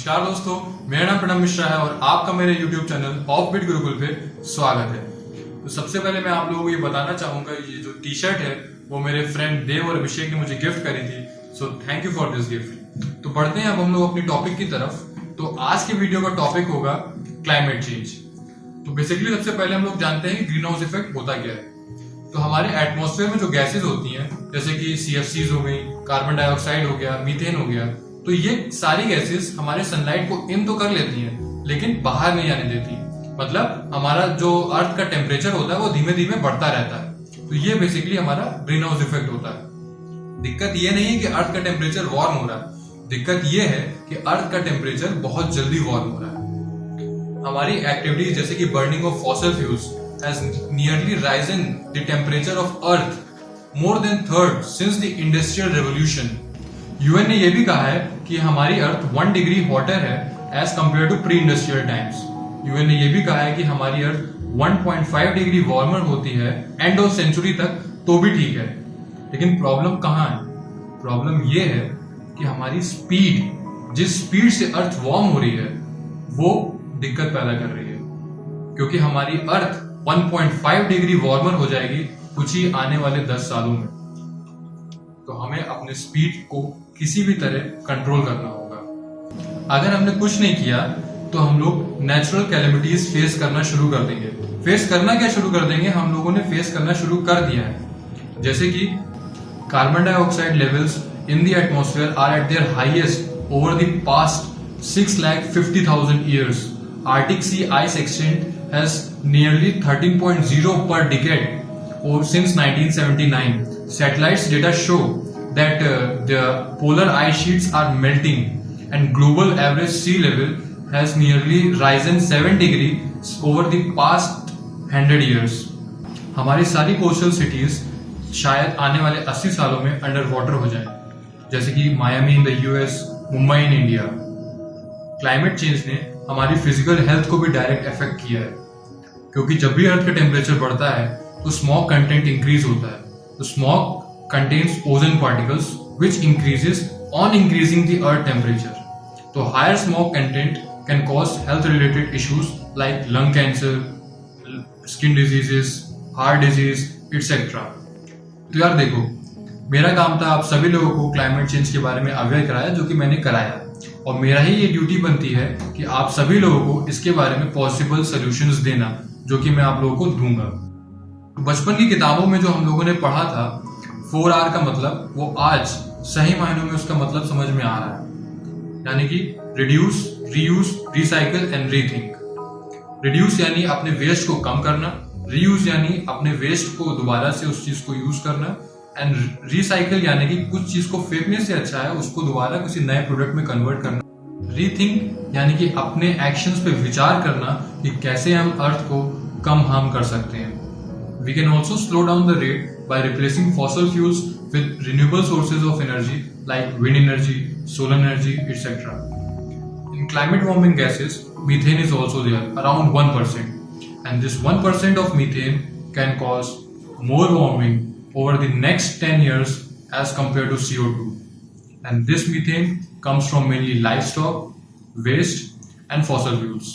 नमस्कार दोस्तों, मेरा नाम प्रणव मिश्रा है और आपका मेरे YouTube channel of beat Gurukul पे स्वागत है। तो सबसे पहले मैं आप लोगों को ये बताना चाहूंगा, ये जो टी शर्ट है वो मेरे फ्रेंड देव और अभिषेक ने मुझे गिफ्ट करी थी। So thank you for this gift. तो बढ़ते हैं अब हम लोग अपनी टॉपिक की तरफ। तो आज के वीडियो का टॉपिक होगा क्लाइमेट चेंज। तो बेसिकली सबसे पहले हम लोग जानते हैं कि ग्रीन हाउस इफेक्ट होता क्या है। तो हमारे एटमॉस्फेयर में जो गैसेज होती हैं, जैसे कि CFCs हो गई, कार्बन डाइऑक्साइड हो गया, मीथेन हो गया, तो ये सारी गैसेस हमारे सनलाइट को इन तो कर लेती हैं लेकिन बाहर नहीं आने देती। मतलब हमारा जो अर्थ का टेम्परेचर होता है वो धीमे धीमे बढ़ता रहता है। तो ये बेसिकली हमारा ग्रीन हाउस इफेक्ट होता है। दिक्कत ये नहीं है कि अर्थ का टेम्परेचर वार्म हो रहा है, दिक्कत ये है कि अर्थ का टेम्परेचर बहुत जल्दी वार्म हो रहा है। हमारी एक्टिविटीज जैसे कि burning of fossil fuels has nearly risen the temperature of Earth more than third since the Industrial Revolution. UN ने यह भी कहा है कि हमारी अर्थ 1 डिग्री हॉटर है as compared to pre-industrial times. UN ने यह भी कहा है कि हमारी अर्थ 1.5 डिग्री वार्मर होती है एंड ऑफ सेंचुरी तक, तो भी ठीक है। लेकिन प्रॉब्लम कहाँ है? प्रॉब्लम ये है कि हमारी स्पीड, जिस स्पीड से अर्थ वार्म हो रही है, वो दिक्कत पैदा कर रही है। क्योंकि हमारी अर्थ 1.5 डिग्री वार्मर हो जाएगी कुछ ही आने वाले 10 सालों में। तो हमें अपने स्पीड को किसी भी तरह कंट्रोल करना होगा। अगर हमने कुछ नहीं किया तो हम लोग नेचुरल कैलेमिटीज फेस करना शुरू कर देंगे। फेस करना क्या शुरू कर देंगे? हम लोगों ने फेस करना शुरू कर दिया है। जैसे कि carbon dioxide levels in the atmosphere are at their highest over the past 6,50,000 years. Arctic sea ice extent has nearly 13.0 per decade or since 1979. Satellites data show that the polar ice sheets are melting and global average sea level has nearly risen 7 degrees over the past 100 years. हमारी सारी coastal cities शायद आने वाले 80 सालों में under water हो जाए, जैसे कि Miami in the US, Mumbai in India. Climate change ने हमारी फिजिकल हेल्थ को भी डायरेक्ट इफेक्ट किया है, क्योंकि जब भी अर्थ का टेम्परेचर बढ़ता है तो स्मॉग कंटेंट इंक्रीज होता है। तो smog contains ozone particles which increases on increasing the earth temperature. तो higher smog content can cause health related issues like lung cancer, skin diseases, heart disease etcetera. तो यार देखो, मेरा काम था आप सभी लोगों को क्लाइमेट चेंज के बारे में अवेयर कराया, जो कि मैंने कराया, और मेरा ही ये ड्यूटी बनती है कि आप सभी लोगों को इसके बारे में पॉसिबल सॉल्यूशंस देना, जो कि मैं आप लोगों को दूंगा। बचपन की किताबों में जो हम लोगों ने पढ़ा था 4R का मतलब, वो आज सही मायनों में उसका मतलब समझ में आ रहा है। यानी कि reduce, reuse, recycle and rethink. Reduce यानी अपने वेस्ट को कम करना, रीयूज यानी अपने वेस्ट को दोबारा से उस चीज को यूज करना, एंड रिसाइकल यानी कि कुछ चीज को फेंकने से अच्छा है उसको दोबारा किसी नए प्रोडक्ट में कन्वर्ट करना। रीथिंक यानी कि अपने एक्शंस पे विचार करना कि कैसे हम अर्थ को कम हार्म कर सकते हैं। We can also slow down the rate by replacing fossil fuels with renewable sources of energy like wind energy, solar energy etcetera. In climate warming gases, methane is also there around 1%, and this 1% of methane can cause more warming over the next 10 years as compared to CO2, and this methane comes from mainly livestock, waste and fossil fuels.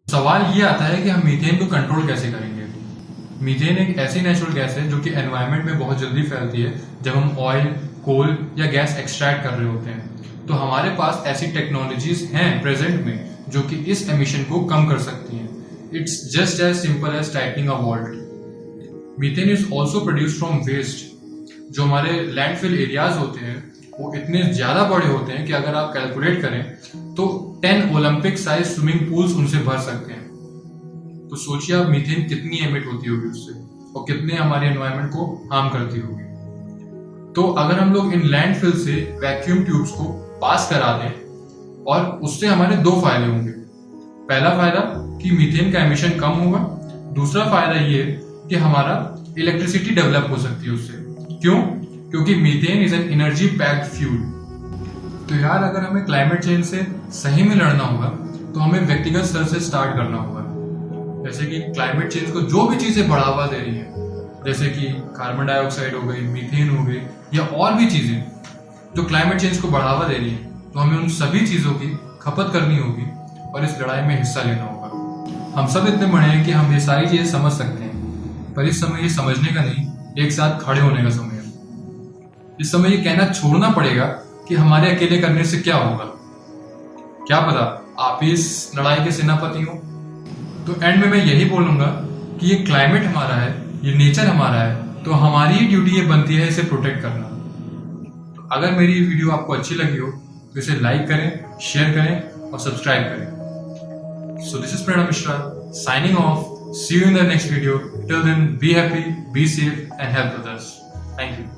सवाल ये आता है कि हम methane को control कैसे करेंगे। Methane एक ऐसी नेचुरल गैस है जो कि एनवायरनमेंट में बहुत जल्दी फैलती है जब हम ऑयल, कोल या गैस एक्सट्रैक्ट कर रहे होते हैं। तो हमारे पास ऐसी टेक्नोलॉजीज हैं प्रेजेंट में जो कि इस एमिशन को कम कर सकती हैं। It's just as simple as tightening a vault. Methane is also produce from waste. जो हमारे लैंडफिल एरियाज होते हैं वो इतने ज्यादा बड़े होते हैं कि अगर आप कैलकुलेट करें तो 10 ओलंपिक साइज स्विमिंग पूल्स उनसे भर सकते हैं। तो सोचिए आप मीथेन कितनी एमिट होती होगी उससे, और कितने हमारे एनवायरनमेंट को हार्म करती होगी। तो अगर हम लोग इन लैंडफिल से वैक्यूम ट्यूब्स को पास करा दें, और उससे हमारे 2 फायदे होंगे। पहला फायदा कि मीथेन का एमिशन कम होगा, दूसरा फायदा ये कि हमारा इलेक्ट्रिसिटी डेवलप हो सकती है उससे। क्यों? क्योंकि methane is an energy packed fuel. तो यार, अगर हमें क्लाइमेट चेंज से सही में लड़ना होगा तो हमें व्यक्तिगत स्तर से स्टार्ट करना होगा। जैसे कि क्लाइमेट चेंज को जो भी चीजें बढ़ावा दे रही हैं, जैसे कि कार्बन डाइऑक्साइड हो गई, मीथेन हो गई, या और भी चीजें जो क्लाइमेट चेंज को बढ़ावा दे रही हैं, तो हमें उन सभी चीजों की खपत करनी होगी और इस लड़ाई में हिस्सा लेना होगा। हम सब इतने बड़े हैं कि हम ये सारी चीजें समझ सकते हैं, पर इस समय ये समझने का नहीं, एक साथ खड़े होने का समय है। इस समय ये कहना छोड़ना पड़ेगा कि हमारे अकेले करने से क्या होगा। क्या पता आप ही इस लड़ाई के सेनापति हो। तो एंड में मैं यही बोलूंगा कि ये क्लाइमेट हमारा है, ये नेचर हमारा है, तो हमारी ही ड्यूटी ये बनती है इसे प्रोटेक्ट करना। तो अगर मेरी ये वीडियो आपको अच्छी लगी हो तो इसे लाइक करें, शेयर करें और सब्सक्राइब करें। So this is Pranav Mishra signing off. See you in the next video. Till then, be happy, be safe and help others. Thank you.